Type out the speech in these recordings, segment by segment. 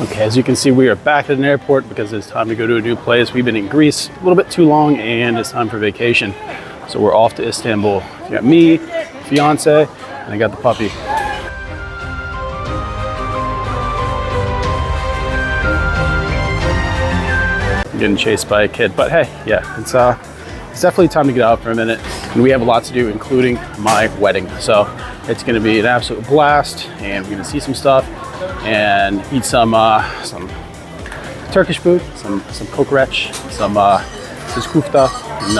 Okay, as you can see, we are back at an airport because it's time to go to a new place. We've been in Greece a little bit too long and it's time for vacation. So we're off to Istanbul. You got me, fiance, and I got the puppy. I'm getting chased by a kid, but hey, yeah, it's definitely time to get out for a minute. And we have a lot to do, including my wedding. So it's gonna be an absolute blast and we're gonna see some stuff and eat some Turkish food, some kokoreç, some kufta, and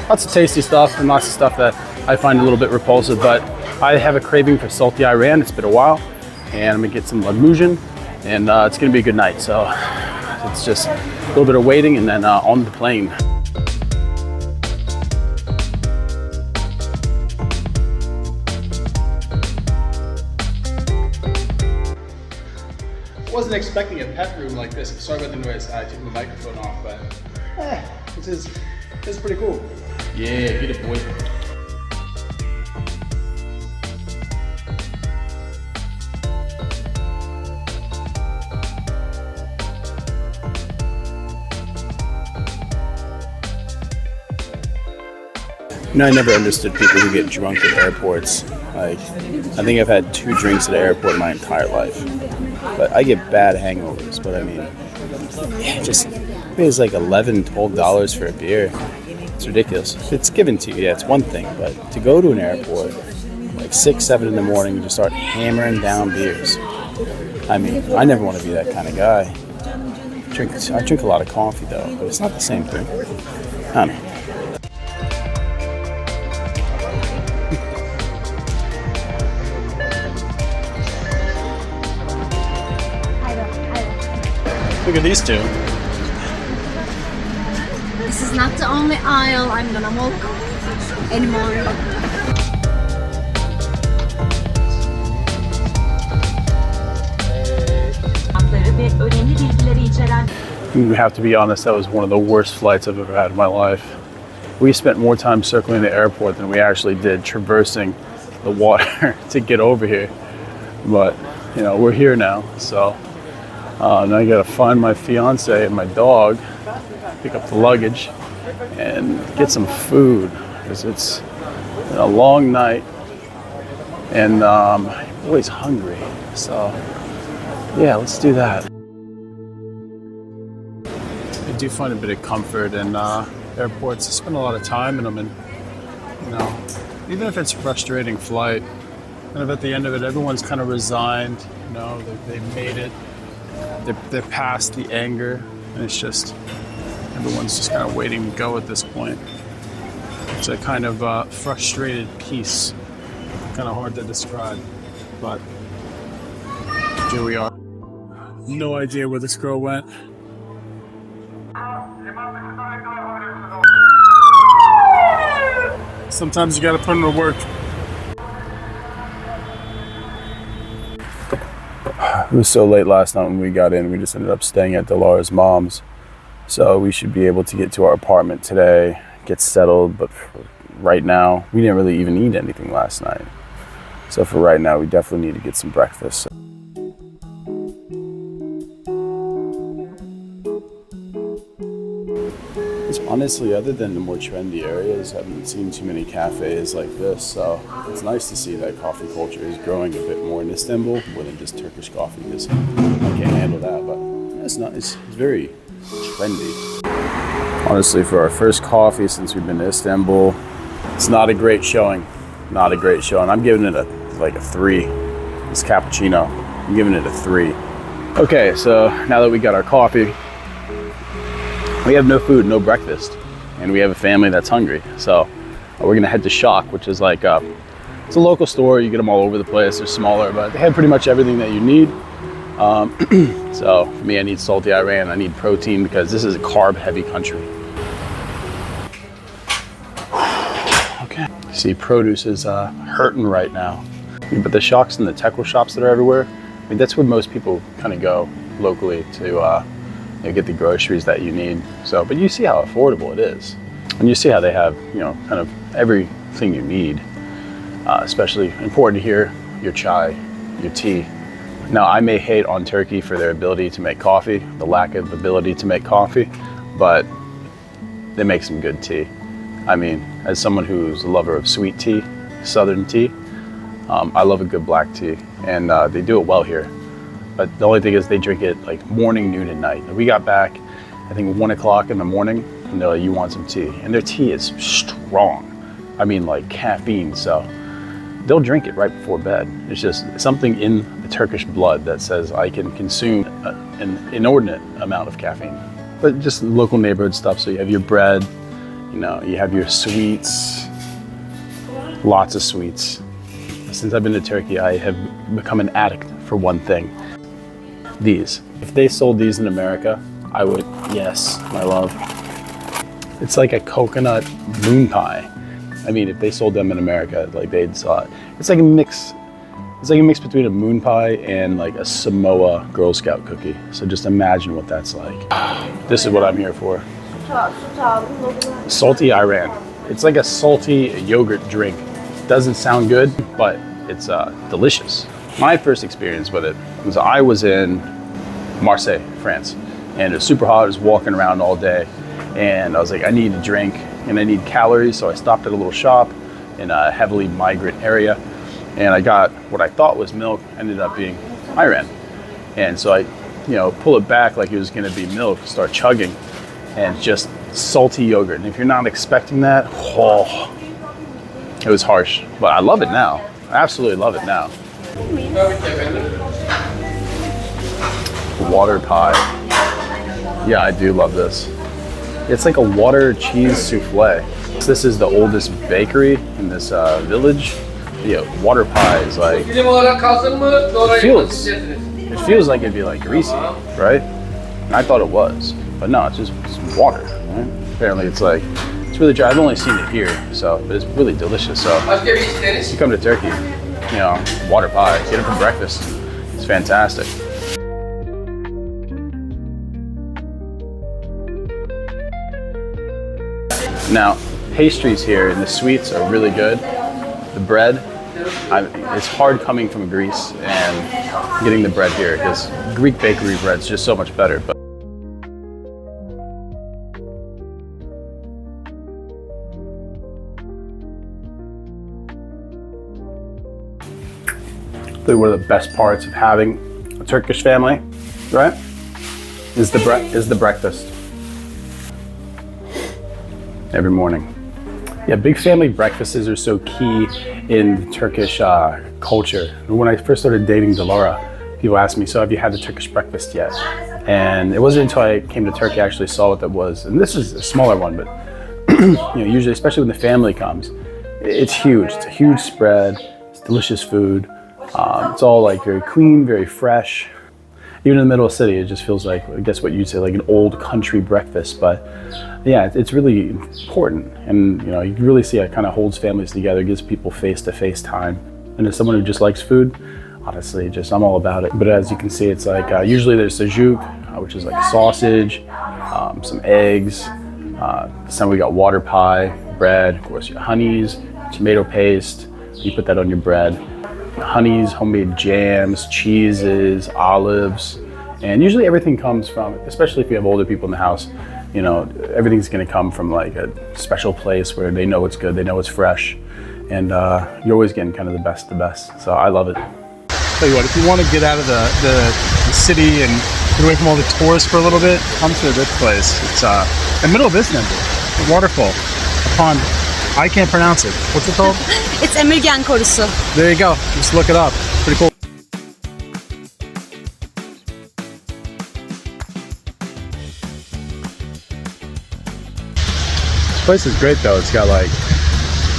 lots of tasty stuff and lots of stuff that I find a little bit repulsive, but I have a craving for salty Iran. It's been a while, and I'm gonna get some luggage, and it's gonna be a good night. So it's just a little bit of waiting and then on the plane. I wasn't expecting a pet room like this. Sorry about the noise. I took my microphone off, but this is pretty cool. Yeah, get it, boy. You know, I never understood people who get drunk at airports. Like, I think I've had 2 drinks at an airport my entire life. But I get bad hangovers, but I mean, yeah, it's like $11, $12 for a beer. It's ridiculous. It's given to you, yeah, it's one thing, but to go to an airport, like 6, 7 in the morning, and just start hammering down beers. I mean, I never want to be that kind of guy. I drink a lot of coffee though, but it's not the same thing. I don't know. Look at these two. This is not the only aisle I'm gonna walk anymore. We have to be honest, that was one of the worst flights I've ever had in my life. We spent more time circling the airport than we actually did traversing the water to get over here. But, you know, we're here now, so. Now I gotta find my fiance and my dog, pick up the luggage, and get some food because it's been a long night and I'm always hungry. So yeah, let's do that. I do find a bit of comfort in airports. I spend a lot of time in them, and you know, even if it's a frustrating flight, kind of at the end of it, everyone's kind of resigned. You know, they've made it. They're past the anger, and it's just everyone's just kind of waiting to go at this point. It's a kind of frustrated peace, kind of hard to describe, but here we are. No idea where this girl went. Sometimes you gotta put in the work. It was so late last night when we got in, we just ended up staying at Dilara''s mom's. So we should be able to get to our apartment today, get settled, but for right now, we didn't really even eat anything last night. So for right now, we definitely need to get some breakfast. It's honestly, other than the more trendy areas, I haven't seen too many cafes like this, so it's nice to see that coffee culture is growing a bit more in Istanbul, more than just Turkish coffee, because I can't handle that, but it's very trendy. Honestly, for our first coffee since we've been to Istanbul, it's not a great showing. Not a great showing. I'm giving it a 3. It's cappuccino. I'm giving it a 3. Okay, so now that we got our coffee, we have no food, no breakfast, and we have a family that's hungry. So we're gonna head to Shock, which is like it's a local store. You get them all over the place. They're smaller, but they have pretty much everything that you need. So for me, I need salty Iran. I need protein because this is a carb-heavy country. Okay. See, produce is hurting right now, but the Shocks and the Tekel shops that are everywhere, I mean, that's where most people kind of go locally to. Get the groceries that you need. So, but you see how affordable it is, and you see how they have, you know, kind of everything you need. Especially important to hear your chai, your tea, Now, I may hate on Turkey for their ability to make coffee, the lack of ability to make coffee, but they make some good tea. I mean, as someone who's a lover of sweet tea, southern tea, I love a good black tea, and they do it well here. But the only thing is they drink it like morning, noon, and night. We got back, I think 1 o'clock in the morning, and they're like, you want some tea? And their tea is strong. I mean, like caffeine, so they'll drink it right before bed. It's just something in the Turkish blood that says I can consume an inordinate amount of caffeine. But just local neighborhood stuff, so you have your bread, you know, you have your sweets, lots of sweets. Since I've been to Turkey, I have become an addict for one thing. These. If they sold these in America, I would, yes, my love. It's like a coconut moon pie. I mean, if they sold them in America, like they'd sell it. It's like a mix. It's like a mix between a moon pie and like a Samoa Girl Scout cookie. So just imagine what that's like. This is what I'm here for. Salty Iran. It's like a salty yogurt drink. Doesn't sound good, but it's delicious. My first experience with it was I was in Marseille, France, and it was super hot. I was walking around all day, and I was like, I need a drink and I need calories, so I stopped at a little shop in a heavily migrant area, and I got what I thought was milk, ended up being Iran. And so I, you know, pull it back like it was gonna be milk, start chugging, and it's just salty yogurt. And if you're not expecting that, oh, it was harsh, but I love it now. I absolutely love it now. Water pie. Yeah, I do love this. It's like a water cheese souffle. This is the oldest bakery in this village. Yeah, water pie is like, it feels like it'd be like greasy, right? And I thought it was, but no, it's just water, right? Apparently it's like, it's really dry. I've only seen it here, so, but it's really delicious. So if you come to Turkey, you know, water pie, get it for breakfast. It's fantastic. Now, pastries here and the sweets are really good. The bread, it's hard coming from Greece and getting the bread here because Greek bakery bread's just so much better. But one of the best parts of having a Turkish family, right, is the breakfast. Every morning. Yeah, big family breakfasts are so key in Turkish culture. When I first started dating Delora, people asked me, so have you had the Turkish breakfast yet? And it wasn't until I came to Turkey I actually saw what that was. And this is a smaller one, but you know, usually, especially when the family comes, it's huge. It's a huge spread. It's delicious food. It's all like very clean, very fresh. Even in the middle of the city, it just feels like, I guess what you'd say, like an old country breakfast. But yeah, it's really important. And you know, you can really see it kind of holds families together, gives people face-to-face time. And as someone who just likes food, honestly, I'm all about it. But as you can see, it's like, usually there's sujuk, which is like sausage, some eggs. This time we got water pie, bread, of course, your honeys, tomato paste. You put that on your bread. Honeys, homemade jams, cheeses, olives, and usually everything comes from, especially if you have older people in the house, you know, everything's going to come from like a special place where they know it's good, they know it's fresh, and you're always getting kind of the best. So I love it. Tell you what, if you want to get out of the city and get away from all the tourists for a little bit, come to this place. It's in the middle of Istanbul, a waterfall, a pond. I can't pronounce it. What's it called? It's Emirgan Korusu. There you go. Just look it up. Pretty cool. This place is great though. It's got like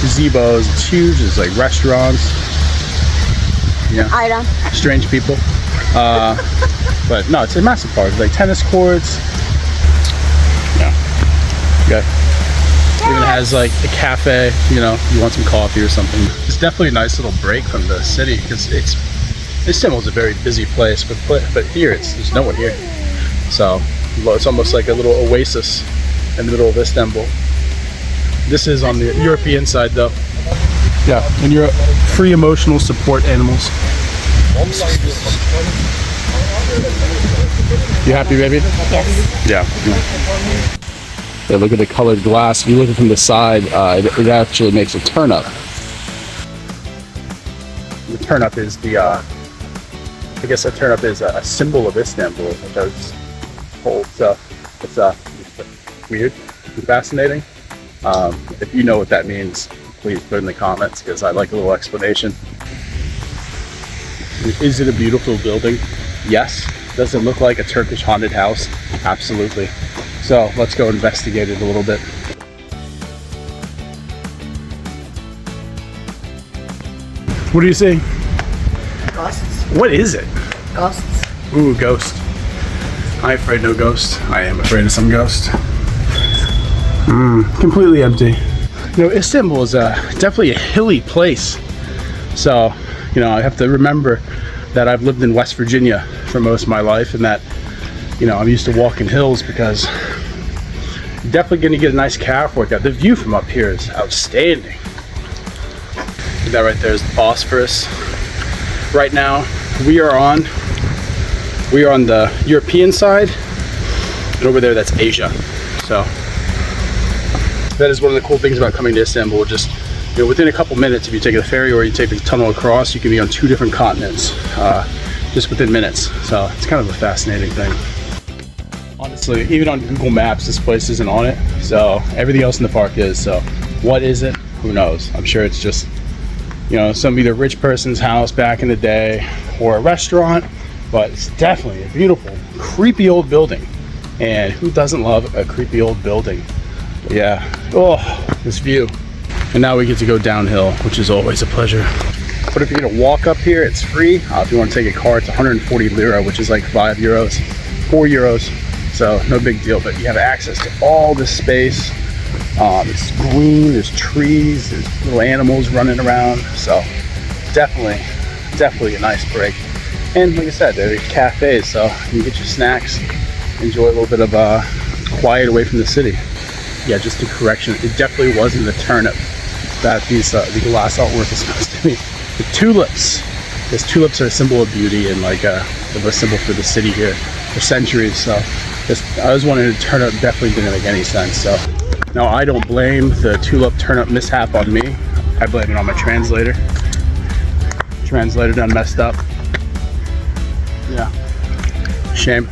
gazebos. It's huge. There's like restaurants. Yeah. Ayran. Strange people. But no, it's a massive park. Like tennis courts. Yeah. Okay. Even has like a cafe, you know, you want some coffee or something. It's definitely a nice little break from the city because Istanbul's a very busy place, but here there's no one here. So it's almost like a little oasis in the middle of Istanbul. This is on the European side though. Yeah, and you're free emotional support animals. You happy, baby? Yes. Yeah. Yeah, look at the colored glass. If you look at it from the side, it actually makes a turn up. The turn up is the, I guess a turn up is a symbol of Istanbul, which I was told. So it's weird and fascinating. If you know what that means, please put it in the comments because I'd like a little explanation. Is it a beautiful building? Yes. Does it look like a Turkish haunted house? Absolutely. So let's go investigate it a little bit. What do you see? Ghosts. What is it? Ghosts. Ooh, ghost. I'm afraid no ghost. I am afraid of some ghost. Completely empty. You know, Istanbul is definitely a hilly place. So, you know, I have to remember that I've lived in West Virginia for most of my life, and that, you know, I'm used to walking hills because you're definitely going to get a nice calf workout. The view from up here is outstanding. That right there is the Bosphorus. Right now, we are on the European side, and over there that's Asia. So that is one of the cool things about coming to Istanbul. Just, you know, within a couple minutes, if you take the ferry or you take the tunnel across, you can be on 2 different continents just within minutes. So it's kind of a fascinating thing. Honestly, even on Google Maps, this place isn't on it. So everything else in the park is. So what is it? Who knows? I'm sure it's just, you know, some either rich person's house back in the day or a restaurant, but it's definitely a beautiful, creepy old building. And who doesn't love a creepy old building? Yeah. Oh, this view. And now we get to go downhill, which is always a pleasure. But if you're gonna walk up here, it's free. If you want to take a car, it's 140 lira, which is like 5 euros, 4 euros. So no big deal, but you have access to all this space. It's green, there's trees, there's little animals running around. So definitely a nice break. And like I said, there are cafes, so you can get your snacks, enjoy a little bit of quiet away from the city. Yeah, just a correction, it definitely wasn't the turnip that the glass artwork is supposed to be. The tulips. Because tulips are a symbol of beauty and like a symbol for the city here for centuries. So I was wondering, the turnip definitely didn't make any sense. So now I don't blame the tulip turnip mishap on me. I blame it on my translator. Translator done messed up. Yeah. Shame.